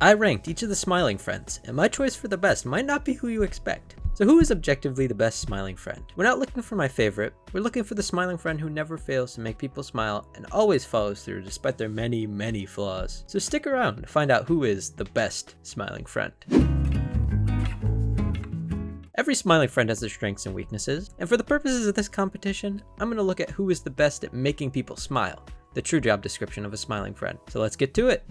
I ranked each of the smiling friends, and my choice for the best might not be who you expect. So who is objectively the best smiling friend? We're not looking for my favorite, we're looking for the smiling friend who never fails to make people smile and always follows through despite their many, many flaws. So stick around to find out who is the best smiling friend. Every smiling friend has their strengths and weaknesses, and for the purposes of this competition, I'm going to look at who is the best at making people smile, the true job description of a smiling friend. So let's get to it.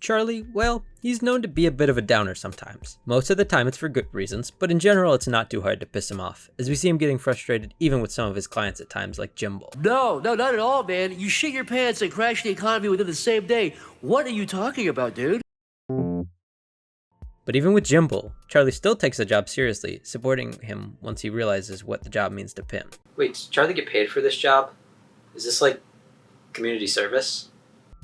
Charlie, well, he's known to be a bit of a downer sometimes. Most of the time it's for good reasons, but in general it's not too hard to piss him off, as we see him getting frustrated even with some of his clients at times like Jimbo. No, not at all, man. You shit your pants and crash the economy within the same day. What are you talking about, dude? But even with Jimbo, Charlie still takes the job seriously, supporting him once he realizes what the job means to Pim. Wait, does Charlie get paid for this job? Is this like community service?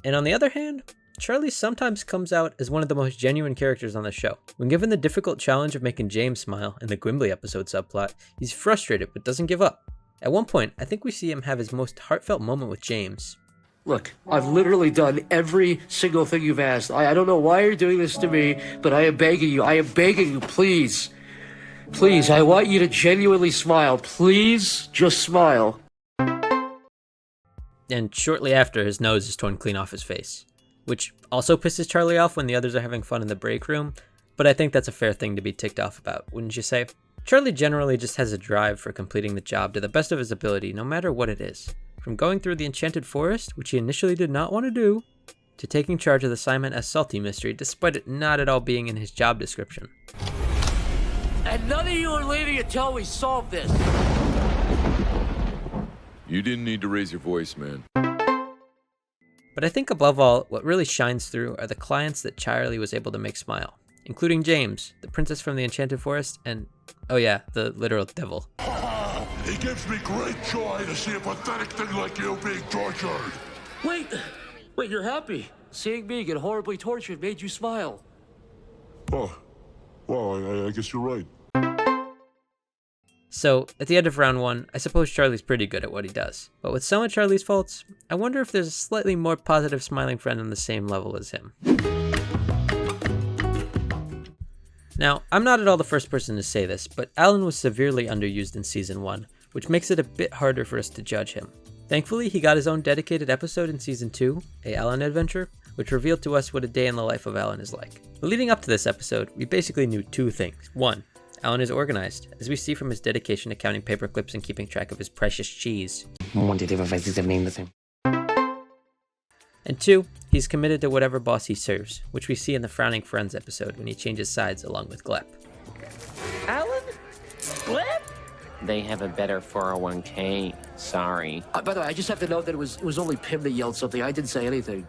And on the other hand, Charlie sometimes comes out as one of the most genuine characters on the show. When given the difficult challenge of making James smile in the Gimli episode subplot, he's frustrated but doesn't give up. At one point, I think we see him have his most heartfelt moment with James. Look, I've literally done every single thing you've asked. I don't know why you're doing this to me, but I am begging you, please. Please, I want you to genuinely smile. Please, just smile. And shortly after, his nose is torn clean off his face, which also pisses Charlie off when the others are having fun in the break room, but I think that's a fair thing to be ticked off about, wouldn't you say? Charlie generally just has a drive for completing the job to the best of his ability, no matter what it is. From going through the Enchanted Forest, which he initially did not want to do, to taking charge of the Simon S. Salty mystery, despite it not at all being in his job description. And none of you are leaving until we solve this. You didn't need to raise your voice, man. But I think above all, what really shines through are the clients that Charlie was able to make smile, including James, the princess from the Enchanted Forest, and, oh yeah, the literal devil. It gives me great joy to see a pathetic thing like you being tortured. Wait, you're happy. Seeing me get horribly tortured made you smile. Oh, well, I guess you're right. So, at the end of round 1, I suppose Charlie's pretty good at what he does. But with some of Charlie's faults, I wonder if there's a slightly more positive smiling friend on the same level as him. Now, I'm not at all the first person to say this, but Alan was severely underused in Season 1, which makes it a bit harder for us to judge him. Thankfully, he got his own dedicated episode in Season 2, A Alan Adventure, which revealed to us what a day in the life of Alan is like. But leading up to this episode, we basically knew two things. 1, Alan is organized, as we see from his dedication to counting paper clips and keeping track of his precious cheese. 1, 2, 3, 4, 5, 6, 7, 8, 9, 10. And 2, he's committed to whatever boss he serves, which we see in the Frowning Friends episode when he changes sides along with Glep. Alan? Glep? They have a better 401k. Sorry. By the way, I just have to note that it was only Pim that yelled something. I didn't say anything.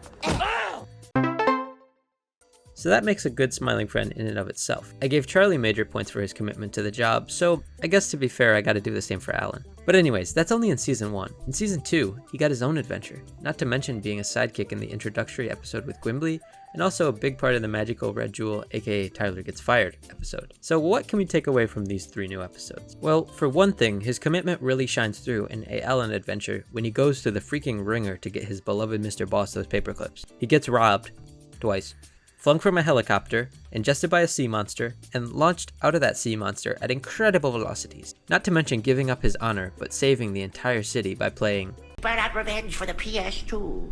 So that makes a good smiling friend in and of itself. I gave Charlie major points for his commitment to the job, so I guess to be fair, I gotta do the same for Alan. But anyways, that's only in Season 1. In Season 2, he got his own adventure, not to mention being a sidekick in the introductory episode with Gimli, and also a big part of the magical Red Jewel, aka Tyler Gets Fired episode. So what can we take away from these 3 new episodes? Well, for one thing, his commitment really shines through in A Alan Adventure when he goes to the freaking ringer to get his beloved Mr. Boss those paperclips. He gets robbed, twice, flung from a helicopter, ingested by a sea monster, and launched out of that sea monster at incredible velocities. Not to mention giving up his honor, but saving the entire city by playing Burnout Revenge for the PS2.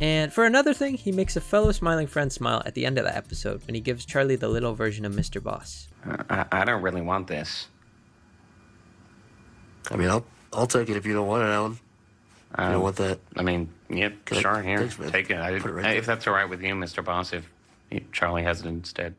And for another thing, he makes a fellow smiling friend smile at the end of that episode when he gives Charlie the little version of Mr. Boss. I don't really want this. I mean, I'll take it if you don't want it, Alan. You don't want that? I mean, yep, sure, here, thanks, man. take it. Put it right there. If that's all right with you, Mr. Boss, if Charlie has it instead.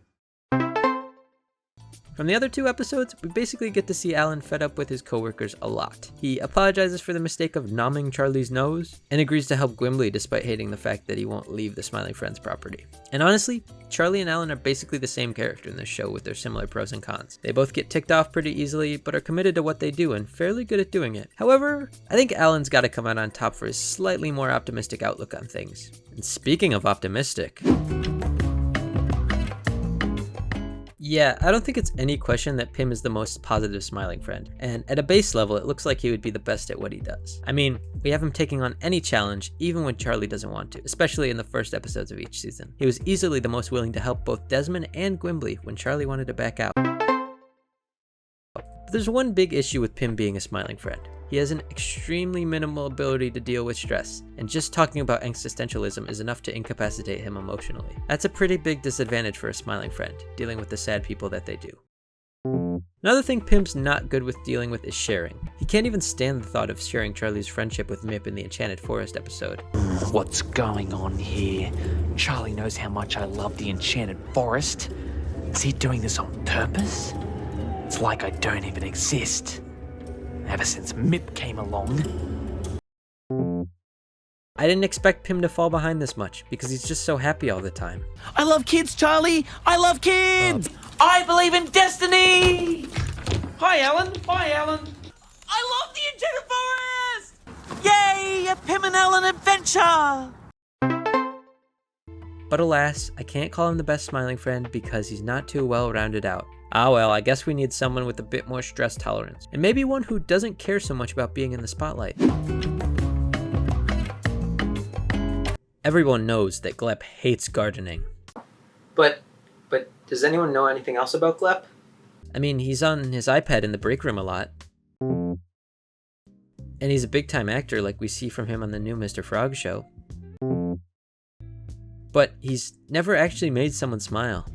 From the other 2 episodes, we basically get to see Alan fed up with his coworkers a lot. He apologizes for the mistake of nomming Charlie's nose, and agrees to help Gimli despite hating the fact that he won't leave the Smiling Friends property. And honestly, Charlie and Alan are basically the same character in this show with their similar pros and cons. They both get ticked off pretty easily, but are committed to what they do and fairly good at doing it. However, I think Alan's got to come out on top for his slightly more optimistic outlook on things. And speaking of optimistic, Yeah, I don't think it's any question that Pim is the most positive smiling friend, and at a base level it looks like he would be the best at what he does. I mean, we have him taking on any challenge even when Charlie doesn't want to, especially in the first episodes of each season. He was easily the most willing to help both Desmond and Gimli when Charlie wanted to back out. But there's one big issue with Pim being a smiling friend. He has an extremely minimal ability to deal with stress, and just talking about existentialism is enough to incapacitate him emotionally. That's a pretty big disadvantage for a smiling friend, dealing with the sad people that they do. Another thing Pim's not good with dealing with is sharing. He can't even stand the thought of sharing Charlie's friendship with Mip in the Enchanted Forest episode. What's going on here? Charlie knows how much I love the Enchanted Forest. Is he doing this on purpose? It's like I don't even exist. Ever since Mip came along. I didn't expect Pim to fall behind this much, because he's just so happy all the time. I love kids, Charlie! I love kids! I believe in destiny! Hi, Alan. Bye, Alan. I love the Enchanted Forest! Yay! A Pim and Alan adventure! But alas, I can't call him the best smiling friend because he's not too well rounded out. Ah well, I guess we need someone with a bit more stress tolerance, and maybe one who doesn't care so much about being in the spotlight. Everyone knows that Glep hates gardening. But does anyone know anything else about Glep? I mean, he's on his iPad in the break room a lot. And he's a big time actor like we see from him on the new Mr. Frog show. But he's never actually made someone smile.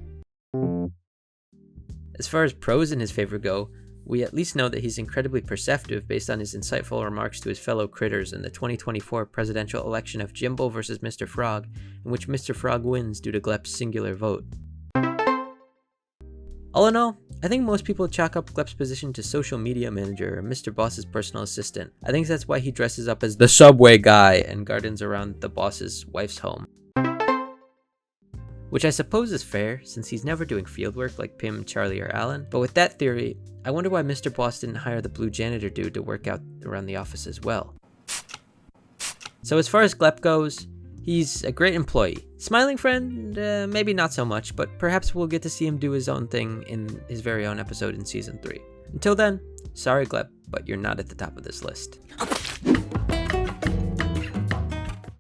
As far as pros in his favor go, we at least know that he's incredibly perceptive based on his insightful remarks to his fellow critters in the 2024 presidential election of Jimbo versus Mr. Frog, in which Mr. Frog wins due to Glep's singular vote. All in all, I think most people chalk up Glep's position to social media manager or Mr. Boss's personal assistant. I think that's why he dresses up as the subway guy and gardens around the boss's wife's home. Which I suppose is fair, since he's never doing fieldwork like Pim, Charlie, or Alan. But with that theory, I wonder why Mr. Boss didn't hire the blue janitor dude to work out around the office as well. So as far as Glep goes, he's a great employee. Smiling friend, maybe not so much, but perhaps we'll get to see him do his own thing in his very own episode in Season 3. Until then, sorry Glep, but you're not at the top of this list.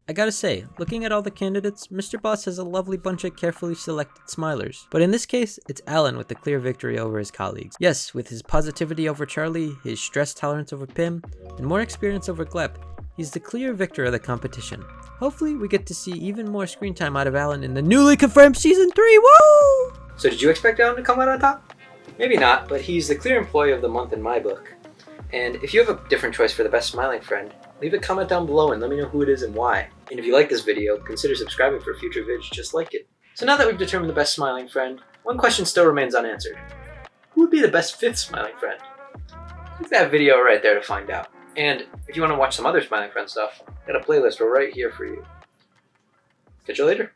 I gotta say, looking at all the candidates, Mr. Boss has a lovely bunch of carefully selected smilers. But in this case, it's Alan with the clear victory over his colleagues. Yes, with his positivity over Charlie, his stress tolerance over Pim, and more experience over Glep, he's the clear victor of the competition. Hopefully we get to see even more screen time out of Alan in the newly confirmed Season 3, woo! So did you expect Alan to come out on top? Maybe not, but he's the clear employee of the month in my book. And if you have a different choice for the best smiling friend, leave a comment down below and let me know who it is and why. And if you like this video, consider subscribing for future vids just like it. So now that we've determined the best smiling friend, one question still remains unanswered. Who would be the best fifth smiling friend? Click that video right there to find out. And if you want to watch some other smiling friend stuff, I got a playlist right here for you. Catch you later.